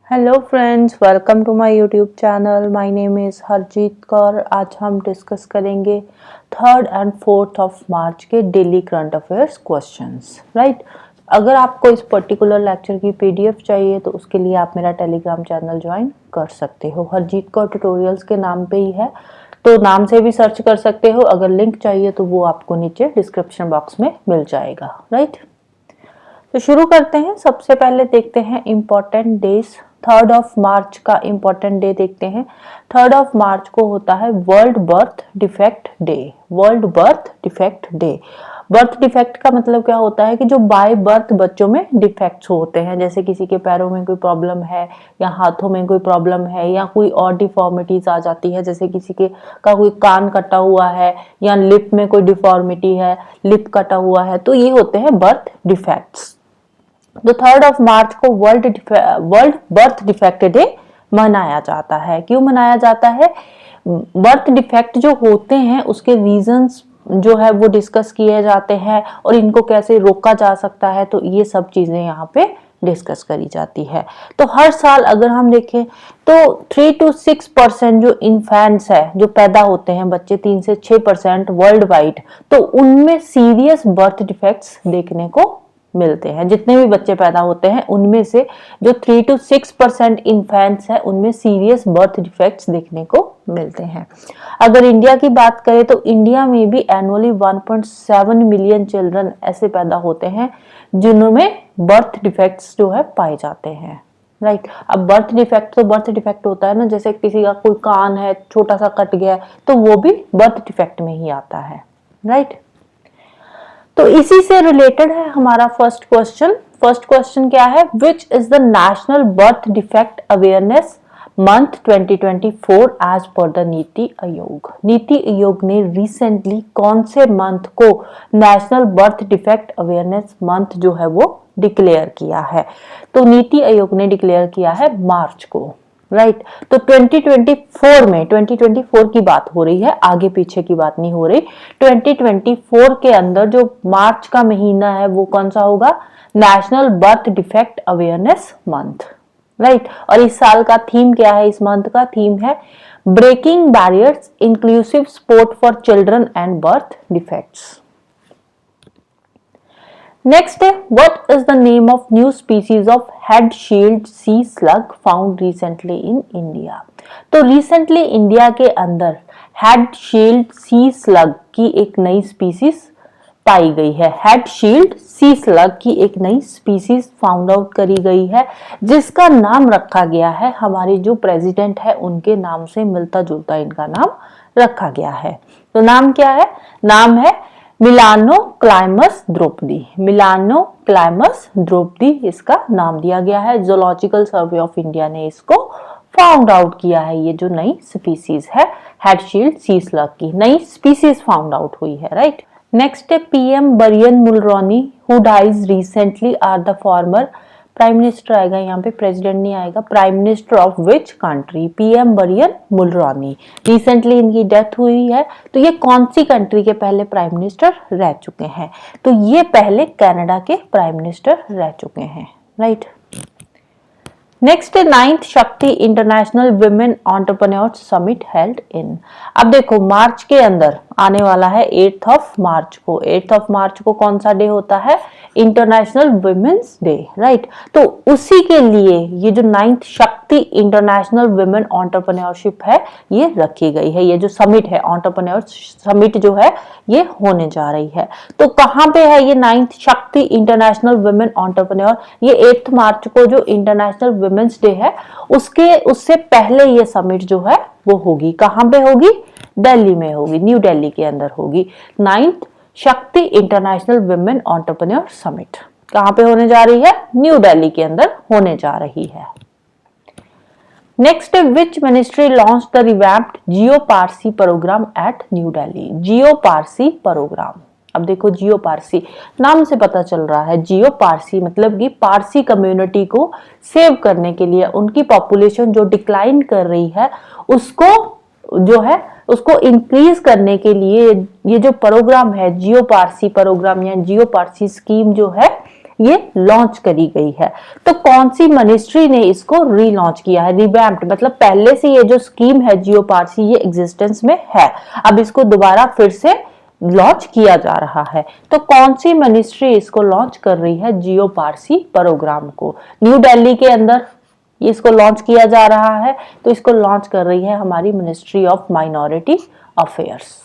Hello friends, welcome to my YouTube channel. My name is Harjeet Kaur. आज हम discuss करेंगे 3rd and 4th of March के daily current affairs questions. Right, अगर आपको इस पर्टिकुलर लेक्चर की पीडीएफ चाहिए तो उसके लिए आप मेरा टेलीग्राम चैनल ज्वाइन कर सकते हो। हरजीत कौर ट्यूटोरियल्स के नाम पे ही है, तो नाम से भी सर्च कर सकते हो। अगर लिंक चाहिए तो वो आपको नीचे डिस्क्रिप्शन बॉक्स में मिल जाएगा। राइट, तो शुरू करते हैं। सबसे पहले देखते हैं important days. 3rd of March का इम्पोर्टेंट डे देखते हैं। 3rd ऑफ मार्च को होता है world birth defect day. World birth defect day. Birth defect का मतलब क्या होता है कि जो बाय बर्थ बच्चों में डिफेक्ट्स होते हैं, जैसे किसी के पैरों में कोई प्रॉब्लम है या हाथों में कोई प्रॉब्लम है या कोई और डिफॉर्मिटीज आ जाती है, जैसे किसी के का कोई कान कटा हुआ है या लिप में कोई डिफॉर्मिटी है, लिप कटा हुआ है, तो ये होते हैं बर्थ डिफेक्ट्स। तो 3rd ऑफ मार्च को वर्ल्ड बर्थ डिफेक्ट डे मनाया जाता है। क्यों मनाया जाता है? बर्थ डिफेक्ट जो होते हैं उसके रीजंस जो है वो डिस्कस किए जाते हैं और इनको कैसे रोका जा सकता है, तो ये सब चीजें यहाँ पे डिस्कस करी जाती है। तो हर साल अगर हम देखें तो 3 to 6% जो इन्फेंट्स है, जो पैदा होते हैं बच्चे, 3 से 6% वर्ल्ड वाइड, तो उनमें सीरियस बर्थ डिफेक्ट्स देखने को मिलते हैं। जितने भी बच्चे पैदा होते हैं उनमें से जो 3 to 6% इन्फेंट्स है उनमें सीरियस बर्थ डिफेक्ट्स देखने को मिलते हैं। अगर इंडिया की बात करें तो इंडिया में भी एनुअली 1.7 मिलियन चिल्ड्रन ऐसे पैदा होते हैं जिनमें बर्थ डिफेक्ट्स जो है पाए जाते हैं। राइट, अब बर्थ डिफेक्ट तो बर्थ डिफेक्ट होता है ना, जैसे किसी का कोई कान है छोटा सा कट गया तो वो भी बर्थ डिफेक्ट में ही आता है। राइट, तो इसी से रिलेटेड है हमारा फर्स्ट क्वेश्चन। फर्स्ट क्वेश्चन क्या है? Which is the national birth defect awareness month 2024 as per the NITI Aayog. NITI Aayog ने रिसेंटली कौन से मंथ को national birth defect awareness month जो है वो डिक्लेयर किया है? तो नीति आयोग ने डिक्लेयर किया है मार्च को। राइट, तो 2024 की बात हो रही है, आगे पीछे की बात नहीं हो रही। 2024 के अंदर जो मार्च का महीना है वो कौन सा होगा? National birth defect awareness month. Right, और इस साल का थीम क्या है? इस मंथ का थीम है breaking barriers, inclusive support for children and birth defects. Next है, what is the name of new species of head shield sea slug found recently in India. तो रिसेंटली इंडिया के अंदर head shield sea slug की एक नई species पाई गई है। Head shield sea slug की एक नई स्पीसीज फाउंड आउट करी गई है, जिसका नाम रखा गया है, हमारे जो प्रेसिडेंट है उनके नाम से मिलता जुलता इनका नाम रखा गया है। तो नाम क्या है? नाम है मिलानोक्लाइमस द्रौपदी। मिलानोक्लाइमस द्रौपदी इसका नाम दिया गया है। जूलॉजिकल सर्वे ऑफ इंडिया ने इसको फाउंड आउट किया है। ये जो नई स्पीसीज है हेड शील्ड सी स्लग की नई स्पीसीज फाउंड आउट हुई है। राइट, नेक्स्ट है PM Brian Mulroney who dies recently are the former. Prime minister आएगा यहाँ पे, प्रेसिडेंट नहीं आएगा। Prime minister of which country? PM Brian Mulroney. Recently इनकी डेथ हुई है, तो ये कौन सी कंट्री के पहले प्राइम मिनिस्टर रह चुके हैं? तो ये पहले कनाडा के प्राइम मिनिस्टर रह चुके हैं। राइट, नेक्स्ट है 9th शक्ति international women entrepreneurs summit held in. अब देखो मार्च के अंदर आने वाला है 8th ऑफ मार्च को। 8th ऑफ मार्च को कौन सा डे होता है? International women's day. राइट, तो उसी के लिए ये जो 9th शक्ति इंटरनेशनल वुमेन एंटरप्रेन्योरशिप है ये रखी गई है। ये जो समिट है, एंटरप्रेन्योर्स समिट जो है ये होने जा रही है। तो कहाँ पे है ये 9th शक्ति इंटरनेशनल वुमेन एंटरप्रेन्योर? ये 8th मार्च को जो इंटरनेशनल वुमेन्स डे है उससे पहले ये समिट जो है वो होगी। कहाँ पे होगी? दिल्ली में होगी, न्यू दिल्ली के अंदर होगी। 9th शक्ति इंटरनेशनल वुमेन एंटरप्रेन्योर समिट कहाँ पे होने जा रही है? न्यू दिल्ली के अंदर होने जा रही है। Next, which ministry launch the revamped Jiyo Parsi program at New Delhi. Jiyo Parsi program, अब देखो जियो पारसी नाम से पता चल रहा है, जियो पारसी मतलब कि पारसी कम्युनिटी को सेव करने के लिए, उनकी पॉपुलेशन जो डिक्लाइन कर रही है उसको जो है उसको इंक्रीज करने के लिए ये जो प्रोग्राम है जियो पारसी प्रोग्राम या जियो पारसी स्कीम जो है ये लॉन्च करी गई है। तो कौन सी मिनिस्ट्री ने इसको रीलॉन्च किया है, रिवैम्प्ड, मतलब पहले से ये जो स्कीम है जियो पारसी ये एग्जिस्टेंस में है, अब इसको दोबारा फिर से लॉन्च किया जा रहा है। तो कौन सी मिनिस्ट्री इसको लॉन्च कर रही है, जियो पारसी प्रोग्राम को? न्यू दिल्ली के अंदर इसको लॉन्च किया जा रहा है। तो इसको लॉन्च कर रही है हमारी मिनिस्ट्री ऑफ माइनॉरिटी अफेयर्स।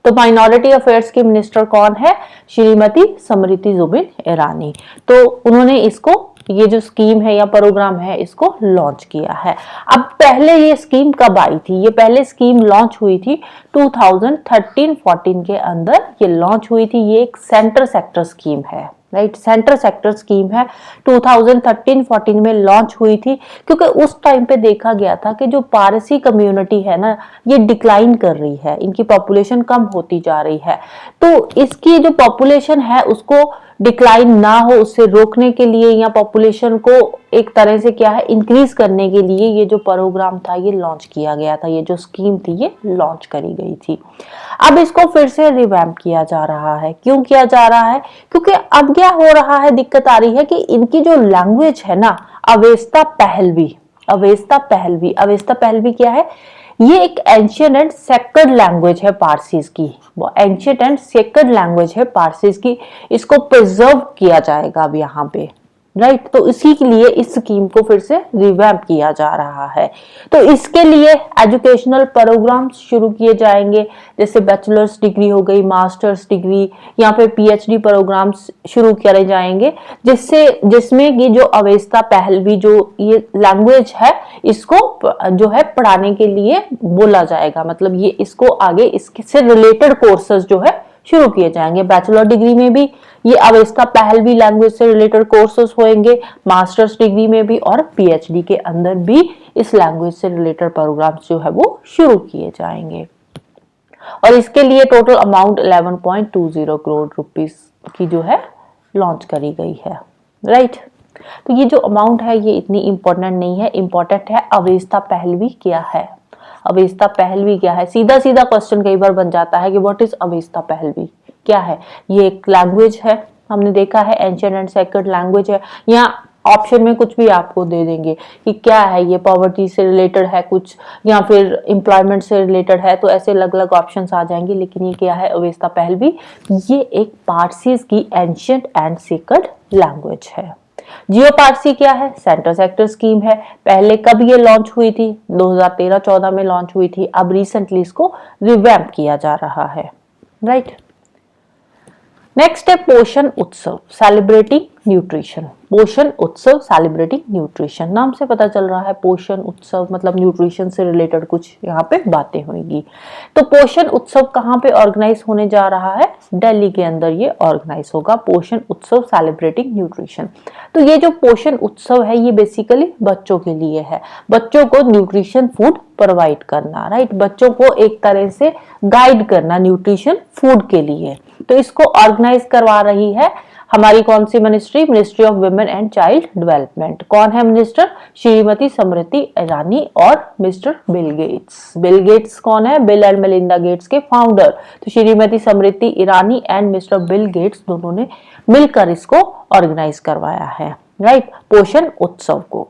तो माइनॉरिटी अफेयर्स की मिनिस्टर कौन है? श्रीमती स्मृति जुबिन ईरानी। तो उन्होंने इसको, ये जो स्कीम है या प्रोग्राम है, इसको लॉन्च किया है। अब पहले ये स्कीम कब आई थी? ये पहले स्कीम लॉन्च हुई थी 2013-14 के अंदर ये लॉन्च हुई थी। ये एक सेंटर सेक्टर स्कीम है, राइट, सेंटर सेक्टर स्कीम है। 2013-14 में लॉन्च हुई थी, क्योंकि उस टाइम पे देखा गया था कि जो पारसी कम्युनिटी है ना, ये डिक्लाइन कर रही है, इनकी पॉपुलेशन कम होती जा रही है। तो इसकी जो पॉपुलेशन है उसको डिक्लाइन ना हो, उससे रोकने के लिए या पॉपुलेशन को एक तरह से क्या है इंक्रीज करने के लिए ये जो प्रोग्राम था ये लॉन्च किया गया था, ये जो स्कीम थी ये लॉन्च करी गई थी। अब इसको फिर से रिवैम्प किया जा रहा है। क्यों किया जा रहा है? क्योंकि अब क्या हो रहा है, दिक्कत आ रही है कि इनकी जो लैंग्वेज है ना, Avesta Pahlavi, Avesta Pahlavi, Avesta Pahlavi क्या है? ये एक एंशियंट एंड सेक्रेड लैंग्वेज है पारसीज की, वो एंशियंट एंड सेक्रेड लैंग्वेज है पारसीज की। इसको प्रिजर्व किया जाएगा अब यहाँ पे, राइट। तो इसी के लिए इस स्कीम को फिर से रिवैम्प किया जा रहा है। तो इसके लिए एजुकेशनल प्रोग्राम्स शुरू किए जाएंगे, जैसे बैचलर्स डिग्री हो गई, मास्टर्स डिग्री या फिर पीएचडी प्रोग्राम्स शुरू करे जाएंगे, जिसमें कि जो अवेस्ता पहलवी जो ये लैंग्वेज है इसको जो है पढ़ाने के लिए बोला जाएगा, मतलब ये इसको आगे इससे रिलेटेड कोर्सेज जो है शुरू किए जाएंगे। बैचलर डिग्री में भी ये अवेस्ता पहलवी लैंग्वेज से रिलेटेड कोर्सेज होंगे, मास्टर्स डिग्री में भी, और पीएचडी के अंदर भी इस लैंग्वेज से रिलेटेड प्रोग्राम्स जो है वो शुरू किए जाएंगे। और इसके लिए टोटल अमाउंट 11.20 करोड़ रुपीस की जो है लॉन्च करी गई है, राइट। तो ये जो अमाउंट है ये इतनी इंपॉर्टेंट नहीं है, इंपॉर्टेंट है अवेस्ता पहलवी क्या है। अवेस्ता पहलवी क्या है? सीधा सीधा क्वेश्चन कई बार बन जाता है कि व्हाट इज अवेस्ता पहलवी, क्या है? ये एक लैंग्वेज है, हमने देखा है एंशिएंट एंड सेक्रेड लैंग्वेज है। यहाँ ऑप्शन में कुछ भी आपको दे देंगे कि क्या है, ये पॉवर्टी से रिलेटेड है कुछ या फिर एम्प्लॉयमेंट से रिलेटेड है, तो ऐसे अलग अलग ऑप्शंस आ जाएंगे। लेकिन ये क्या है अवेस्ता पहलवी? ये एक पारसीज की एंशिएंट एंड सेक्रेड लैंग्वेज है। जियो पारसी क्या है? सेंटर सेक्टर स्कीम है। पहले कब ये लॉन्च हुई थी? 2013-14 में लॉन्च हुई थी। अब रिसेंटली इसको रिवैम्प किया जा रहा है, राइट। नेक्स्ट है पोषण उत्सव सेलिब्रेटिंग न्यूट्रिशन। पोषण उत्सव सेलिब्रेटिंग न्यूट्रिशन, नाम से पता चल रहा है पोषण उत्सव मतलब न्यूट्रिशन से रिलेटेड कुछ यहाँ पे बातें होंगी। तो पोषण उत्सव कहाँ पे ऑर्गेनाइज होने जा रहा है? दिल्ली के अंदर ये ऑर्गेनाइज होगा, पोषण उत्सव सेलिब्रेटिंग न्यूट्रिशन। तो ये जो पोषण उत्सव है ये बेसिकली बच्चों के लिए है, बच्चों को न्यूट्रिशन फूड प्रोवाइड करना, राइट, बच्चों को एक तरह से गाइड करना न्यूट्रिशन फूड के लिए। तो इसको ऑर्गेनाइज करवा रही है हमारी कौन सी ministry? Ministry of women and child development. कौन है मिनिस्टर? श्रीमती स्मृति ईरानी और mister Bill Gates. Bill Gates कौन है? बिल एंड मेलिंडा गेट्स के फाउंडर। तो Shrimati Smriti Irani and mister Bill Gates दोनों ने मिलकर इसको ऑर्गेनाइज करवाया है, राइट, पोषण उत्सव को।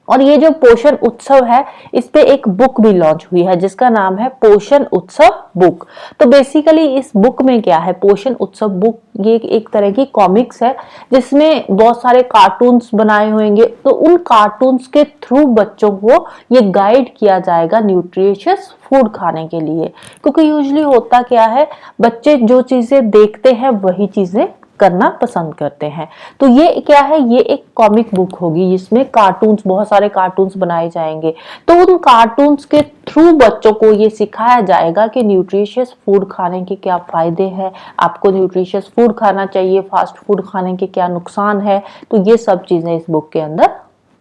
और ये जो पोषण उत्सव है इस पे एक बुक भी लॉन्च हुई है जिसका नाम है पोषण उत्सव बुक। तो बेसिकली इस बुक में क्या है? पोषण उत्सव बुक ये एक तरह की कॉमिक्स है जिसमें बहुत सारे कार्टून्स बनाए होंगे। तो उन कार्टून्स के थ्रू बच्चों को ये गाइड किया जाएगा न्यूट्रिशियस फूड खाने के लिए, क्योंकि यूजुअली होता क्या है बच्चे जो चीजें देखते हैं वही चीजें करना पसंद करते हैं। तो ये क्या है? ये एक कॉमिक बुक होगी जिसमें कार्टून्स, बहुत सारे कार्टून्स बनाए जाएंगे। तो उन कार्टून्स के थ्रू बच्चों को ये सिखाया जाएगा कि न्यूट्रिशियस फूड खाने के क्या फायदे हैं, आपको न्यूट्रिशियस फूड खाना चाहिए, फास्ट फूड खाने के क्या नुकसान है। तो ये सब चीजें इस बुक के अंदर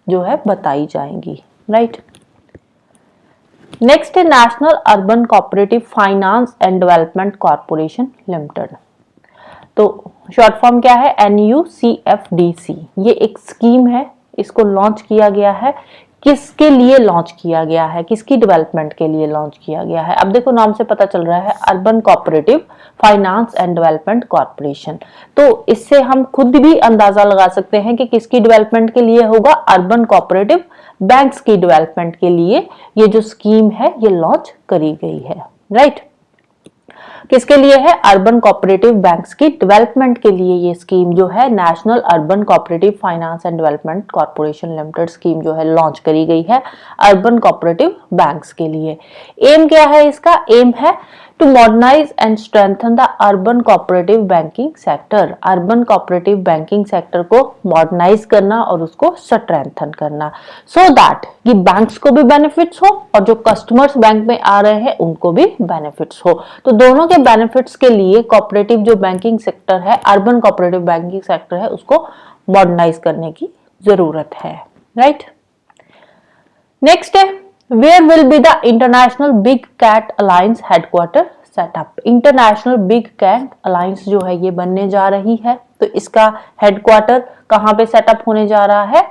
जो है बताई जाएंगी, राइट। नेक्स्ट है national urban cooperative finance and development corporation limited. तो शॉर्ट फॉर्म क्या है? NUCFDC। ये एक स्कीम है, इसको लॉन्च किया गया है किसके लिए लॉन्च किया गया है, किसकी डेवलपमेंट के लिए लॉन्च किया गया है? अब देखो नाम से पता चल रहा है urban cooperative finance and development corporation. तो इससे हम खुद भी अंदाजा लगा सकते हैं कि किसकी डेवलपमेंट के लिए होगा, अर्बन कोऑपरेटिव बैंक्स की डेवलपमेंट के लिए ये जो स्कीम है ये लॉन्च करी गई है, राइट। किसके लिए है? अर्बन कोऑपरेटिव बैंक्स की डेवलपमेंट के लिए ये स्कीम जो है national urban cooperative finance and development corporation limited scheme जो है लॉन्च करी गई है अर्बन कोऑपरेटिव बैंक्स के लिए। एम क्या है इसका? एम है to modernize and strengthen the urban cooperative banking sector. Urban cooperative banking sector को मॉडर्नाइज करना और उसको स्ट्रेंथन करना, सो दैट कि बैंक्स को भी बेनिफिट्स हो और जो कस्टमर्स बैंक में आ रहे हैं उनको भी बेनिफिट्स हो। तो दोनों के बेनिफिट्स के लिए कोऑपरेटिव जो बैंकिंग सेक्टर है, अर्बन कोऑपरेटिव बैंकिंग सेक्टर है, उसको मॉडर्नाइज करने की जरूरत है, राइट। नेक्स्ट है Where will be the International Big Cat Alliance headquarter set up? International Big Cat Alliance जो है ये बनने जा रही है, तो इसका हेडक्वार्टर कहाँ पे सेटअप होने जा रहा है?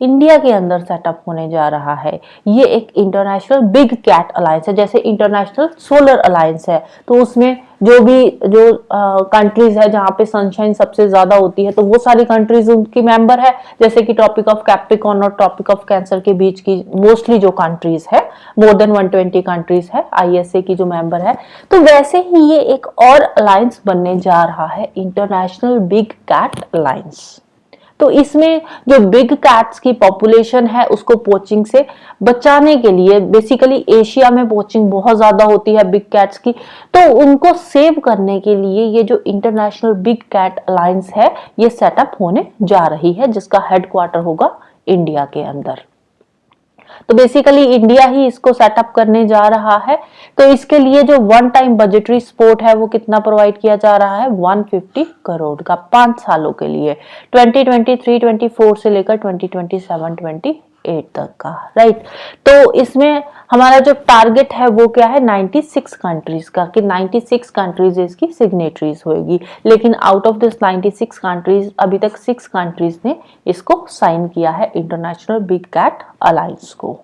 इंडिया के अंदर सेटअप होने जा रहा है। ये एक इंटरनेशनल बिग कैट अलायंस है, जैसे इंटरनेशनल सोलर अलायंस है, तो उसमें जो कंट्रीज है जहाँ पे सनशाइन सबसे ज्यादा होती है, तो वो सारी कंट्रीज उनकी मेंबर है, जैसे कि ट्रॉपिक ऑफ कैप्रिकॉर्न और ट्रॉपिक ऑफ कैंसर के बीच की मोस्टली जो कंट्रीज है, मोर देन 120 कंट्रीज है आईएसए की जो मेंबर है। तो वैसे ही ये एक और अलायंस बनने जा रहा है, इंटरनेशनल बिग कैट अलायंस। तो इसमें जो बिग कैट्स की पॉपुलेशन है उसको पोचिंग से बचाने के लिए, बेसिकली एशिया में पोचिंग बहुत ज्यादा होती है बिग कैट्स की, तो उनको सेव करने के लिए ये जो इंटरनेशनल बिग कैट अलायंस है ये सेटअप होने जा रही है, जिसका हेडक्वार्टर होगा इंडिया के अंदर। तो बेसिकली इंडिया ही इसको सेटअप करने जा रहा है। तो इसके लिए जो वन टाइम बजटरी सपोर्ट है वो कितना प्रोवाइड किया जा रहा है? 150 करोड़ का 5 सालों के लिए, 2023-24 से लेकर 2027-28 तक का, राइट। तो इसमें हमारा जो टारगेट है वो क्या है? 96 कंट्रीज का, कि 96 कंट्रीज इसकी सिग्नेटरीज होगी, लेकिन आउट ऑफ दिस 96 कंट्रीज अभी तक 6 कंट्रीज ने इसको साइन किया है इंटरनेशनल बिग कैट अलायंस को।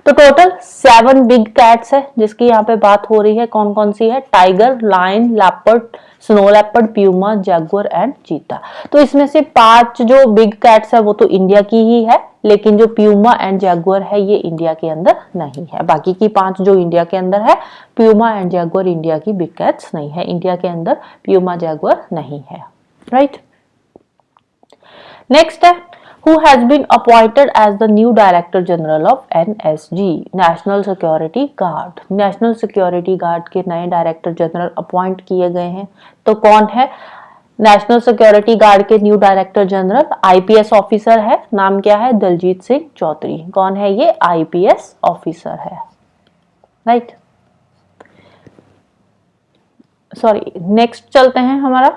तो टोटल 7 बिग कैट्स है जिसकी यहाँ पे बात हो रही है। कौन कौन सी है? Tiger, lion, leopard, snow leopard, puma, jaguar and cheetah. तो इसमें से 5 जो बिग कैट्स है वो तो इंडिया की ही है, लेकिन जो प्यूमा एंड जैगुआर है ये इंडिया के अंदर नहीं है। बाकी की 5 जो इंडिया के अंदर है, प्यूमा एंड जैगुआर इंडिया की बिग कैट्स नहीं है, इंडिया के अंदर प्यूमा जैगुआर नहीं है, राइट। नेक्स्ट है who has been appointed as the new Director General of NSG, National Security Guard। National security guard के नए डायरेक्टर जनरल अपॉइंट किए गए हैं। तो कौन है नेशनल सिक्योरिटी गार्ड के new director general? IPS officer है, नाम क्या है? दलजीत सिंह चौधरी। कौन है ये? आईपीएस ऑफिसर है, राइट। सॉरी, नेक्स्ट चलते हैं। हमारा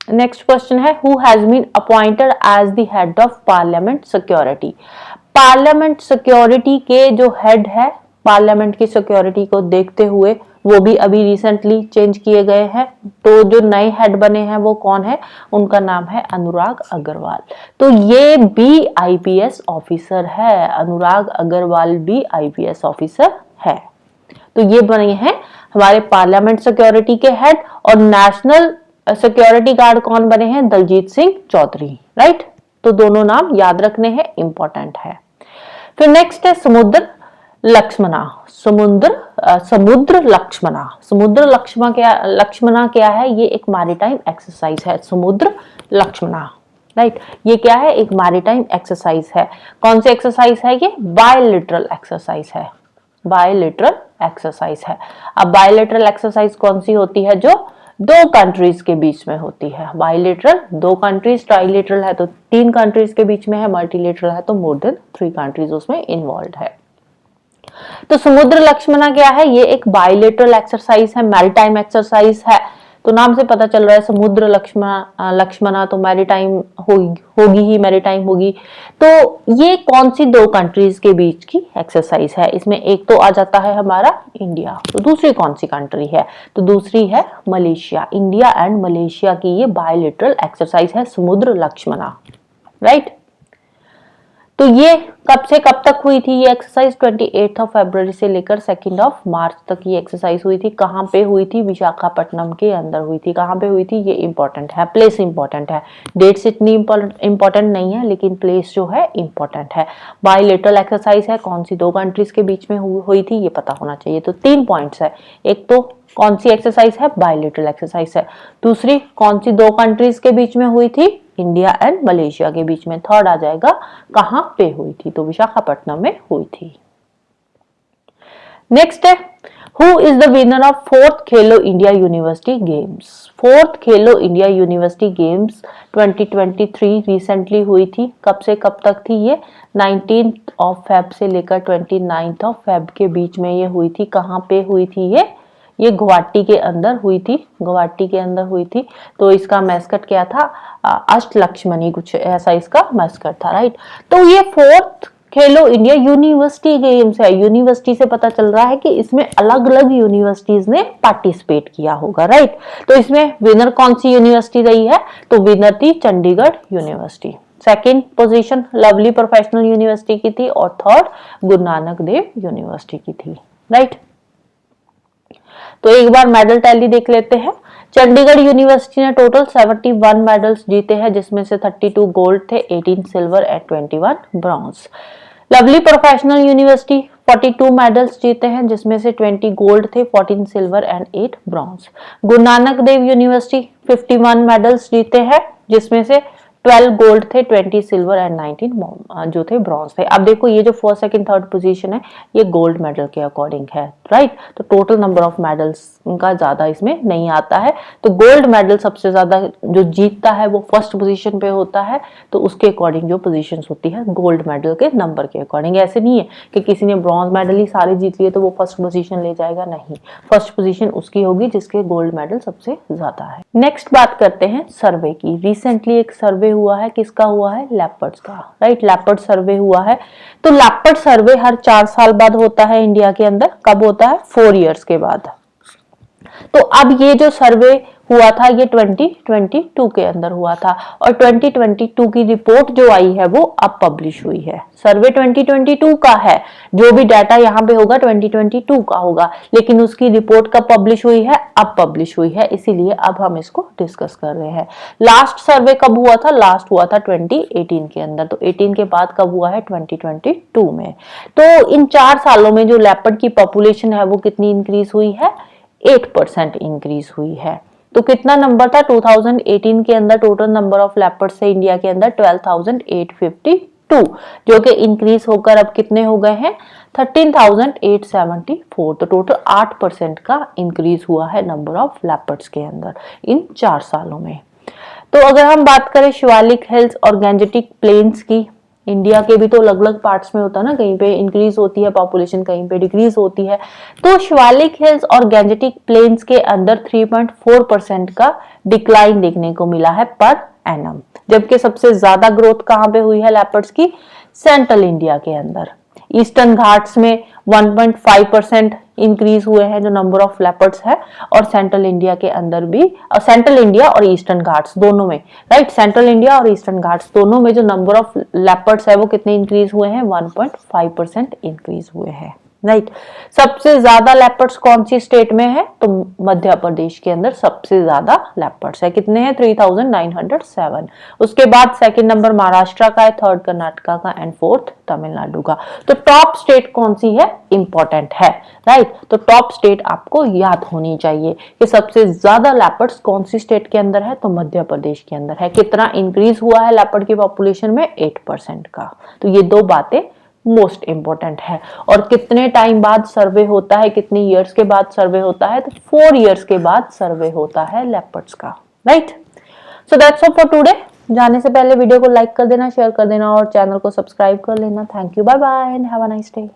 नेक्स्ट क्वेश्चन है who has been appointed as the head of parliament security. Parliament security के जो हेड है, पार्लियामेंट की सिक्योरिटी को देखते हुए वो भी अभी रिसेंटली चेंज किए गए हैं। तो जो नए हेड बने हैं वो कौन है? उनका नाम है अनुराग अग्रवाल। तो ये भी आईपीएस ऑफिसर है, अनुराग अग्रवाल भी आईपीएस ऑफिसर है। तो ये बने हैं हमारे पार्लियामेंट सिक्योरिटी के हेड। और नेशनल सिक्योरिटी गार्ड कौन बने हैं? दलजीत सिंह चौधरी, राइट। तो दोनों नाम याद रखने हैं, इंपॉर्टेंट है। फिर नेक्स्ट है समुद्र लक्ष्मणा। समुद्र लक्ष्मणा क्या है? ये एक मैरीटाइम एक्सरसाइज है, समुद्र लक्ष्मणा, राइट। ये क्या है? एक मैरीटाइम एक्सरसाइज है। कौन सी एक्सरसाइज है ये? बायलैटरल एक्सरसाइज है, बायलैटरल एक्सरसाइज है। अब बायलैटरल एक्सरसाइज कौन सी होती है? जो 2 कंट्रीज के बीच में होती है। बायलैटरल 2 कंट्रीज, ट्राइलेटरल है तो 3 कंट्रीज के बीच में है, मल्टीलेटरल है तो मोर देन 3 कंट्रीज उसमें इन्वॉल्व है। तो समुद्र लक्ष्मणा क्या है? ये एक बायलैटरल एक्सरसाइज है, मैरीटाइम एक्सरसाइज है। तो नाम से पता चल रहा है समुद्र लक्ष्मणा तो मैरीटाइम होगी ही, मैरीटाइम होगी। तो ये कौन सी 2 कंट्रीज के बीच की एक्सरसाइज है? इसमें एक तो आ जाता है हमारा इंडिया, तो दूसरी कौन सी कंट्री है? तो दूसरी है मलेशिया। इंडिया एंड मलेशिया की ये बायलैटरल एक्सरसाइज है समुद्र लक्ष्मणा, राइट। तो ये कब से कब तक हुई थी ये एक्सरसाइज? 28 फरवरी से लेकर 2 मार्च तक ये एक्सरसाइज हुई थी। कहाँ पे हुई थी? विशाखापट्टनम के अंदर हुई थी। कहाँ पे हुई थी? ये इंपॉर्टेंट है, प्लेस इंपॉर्टेंट है। डेट्स इतनी इंपॉर्टेंट नहीं है, लेकिन प्लेस जो है इंपॉर्टेंट है। बायलेटरल एक्सरसाइज है, कौन सी दो कंट्रीज के बीच में हुई थी ये पता होना चाहिए। तो 3 पॉइंट्स है। एक तो कौन सी एक्सरसाइज है? बायलेटरल एक्सरसाइज है। दूसरी कौन सी दो कंट्रीज के बीच में हुई थी? इंडिया एंड मलेशिया के बीच में। थर्ड आ जाएगा कहां पे हुई थी? तो विशाखापट्टनम में हुई थी। नेक्स्ट है, who is the winner of 4th Khelo India university games? 4th Khelo India university games 2023 recently हुई थी। कब से कब तक थी ये? 19 फेब से लेकर 29 फेब के बीच में ये हुई थी। कहाँ पे हुई थी ये गुवाहाटी के अंदर हुई थी। गुवाहाटी के अंदर हुई थी। तो इसका मैस्कट क्या था? अष्टलक्ष्मणी, कुछ ऐसा इसका मैस्कट था, राइट। तो ये 4th खेलो इंडिया यूनिवर्सिटी गेम्स है। यूनिवर्सिटी से पता चल रहा है कि इसमें अलग अलग यूनिवर्सिटीज ने पार्टिसिपेट किया होगा, राइट। तो इसमें विनर कौन सी यूनिवर्सिटी रही है? तो विनर थी Chandigarh university. Second position lovely professional university की थी और थर्ड गुरु नानक देव यूनिवर्सिटी की थी, राइट। तो एक बार मेडल टैली देख लेते हैं। चंडीगढ़ यूनिवर्सिटी ने टोटल 71 मेडल्स जीते हैं, जिसमें से 32 गोल्ड थे, 18 silver and 21 bronze. Lovely professional university 42 medals जीते हैं, जिसमें से 20 गोल्ड थे, 14 silver and 8 bronze. Guru Nanak Dev university 51 medals जीते हैं, जिसमें से 12 गोल्ड थे, 20 सिल्वर एंड 19 जो थे ब्रॉन्ज थे। अब देखो ये जो फर्स्ट सेकंड थर्ड पोजीशन है ये गोल्ड मेडल के अकॉर्डिंग है, राइट। तो टोटल नंबर ऑफ मेडल्स का ज्यादा इसमें नहीं आता है। तो गोल्ड मेडल सबसे ज्यादा जो जीतता है वो फर्स्ट पोजीशन पे होता है। तो उसके अकॉर्डिंग जो पोजीशंस होती है गोल्ड मेडल के नंबर के अकॉर्डिंग। ऐसे नहीं है कि किसी ने ब्रॉन्ज मेडल ही सारे जीत लिए तो वो फर्स्ट पोजीशन ले जाएगा, नहीं। फर्स्ट पोजीशन उसकी होगी जिसके गोल्ड मेडल सबसे ज्यादा है। नेक्स्ट बात करते हैं सर्वे की। रिसेंटली एक सर्वे हुआ है, किसका हुआ है? लेपर्ड्स का, राइट। लेपर्ड सर्वे हुआ है। तो लेपर्ड सर्वे हर 4 साल बाद होता है इंडिया के अंदर। कब होता है? 4 इयर्स के बाद। तो अब ये जो सर्वे हुआ था ये 2022 के अंदर हुआ था और 2022 की रिपोर्ट जो आई है वो अब पब्लिश हुई है। सर्वे 2022 का है, जो भी डाटा यहाँ पे होगा 2022 का होगा, लेकिन उसकी रिपोर्ट कब पब्लिश हुई है? अब पब्लिश हुई है, इसीलिए अब हम इसको डिस्कस कर रहे हैं। लास्ट सर्वे कब हुआ था? लास्ट हुआ था 2018 के अंदर। तो 18 के बाद कब हुआ है? 2022 में। तो इन 4 सालों में जो लेपर्ड की पॉपुलेशन है वो कितनी इंक्रीज हुई है? 8% इंक्रीज हुई है। तो कितना नंबर था 2018 के अंदर? टोटल नंबर ऑफ लेपर्ड्स है इंडिया के अंदर 12,852, जो कि इंक्रीज होकर अब कितने हो गए हैं? 13,874। तो टोटल 8% का इंक्रीज हुआ है नंबर ऑफ लेपर्ड्स के अंदर इन 4 सालों में। तो अगर हम बात करें शिवालिक हिल्स और गैंजेटिक प्लेन्स की, इंडिया के भी तो अलग अलग पार्ट्स में होता है ना, कहीं पे इंक्रीज होती है पॉपुलेशन, कहीं पे डिक्रीज होती है। तो शिवालिक हिल्स और गैंजेटिक प्लेन्स के अंदर 3.4% का डिक्लाइन देखने को मिला है पर एनम, जबकि सबसे ज्यादा ग्रोथ कहां पे हुई है लेपर्ड्स की? सेंट्रल इंडिया के अंदर। ईस्टर्न घाट्स में 1.5% इंक्रीज हुए हैं जो नंबर ऑफ लेपर्ड्स है, और सेंट्रल इंडिया के अंदर भी, सेंट्रल इंडिया और ईस्टर्न घाट्स दोनों में, राइट, सेंट्रल इंडिया और ईस्टर्न घाट्स दोनों में जो नंबर ऑफ लेपर्ड्स है वो कितने इंक्रीज हुए हैं? 1.5% इंक्रीज हुए हैं, राइट। सबसे ज्यादा लेपर्ड्स कौन सी स्टेट में है? तो मध्य प्रदेश के अंदर सबसे ज्यादा लेपर्ड्स है। कितने हैं? 3,907। उसके बाद सेकंड नंबर महाराष्ट्र का है, थर्ड कर्नाटका का एंड फोर्थ तमिलनाडु का। तो टॉप स्टेट कौन सी है? इंपॉर्टेंट है, राइट। तो टॉप स्टेट आपको याद होनी चाहिए कि सबसे ज्यादा लेपर्ड्स कौन सी स्टेट के अंदर है? तो मध्य प्रदेश के अंदर है। कितना इंक्रीज हुआ है लेपर्ड की पॉपुलेशन में? 8% का। तो ये दो बातें मोस्ट इंपॉर्टेंट है। और कितने टाइम बाद सर्वे होता है? कितने इयर्स के बाद सर्वे होता है? तो 4 इयर्स के बाद सर्वे होता है लेपर्ड्स का, right. So that's all for today. जाने से पहले वीडियो को लाइक कर देना, शेयर कर देना और चैनल को सब्सक्राइब कर लेना। Thank you, bye bye and have a nice day.